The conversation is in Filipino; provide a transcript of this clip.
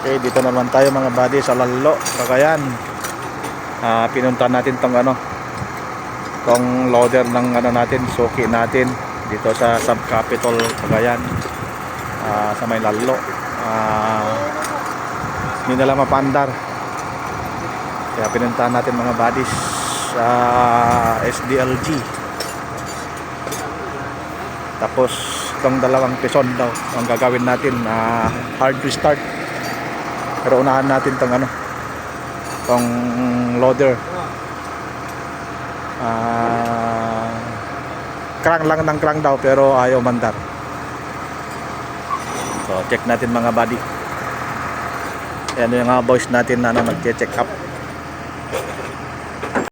Okay, dito naman tayo mga buddy sa Lalo, Cagayan. Pinunta natin tong tong loader ng natin, suki natin dito sa Subcapital Cagayan, sa may Lalo. Hindi nila mapandar. Kaya pinunta natin mga buddies sa SDLG. Tapos itong dalawang pison daw ang gagawin natin, hard restart. Pero unahan natin tong tong loader. Crank lang ng crank daw pero ayaw mandar. So check natin mga buddy. Ayan yung mga boys natin na nag-check up.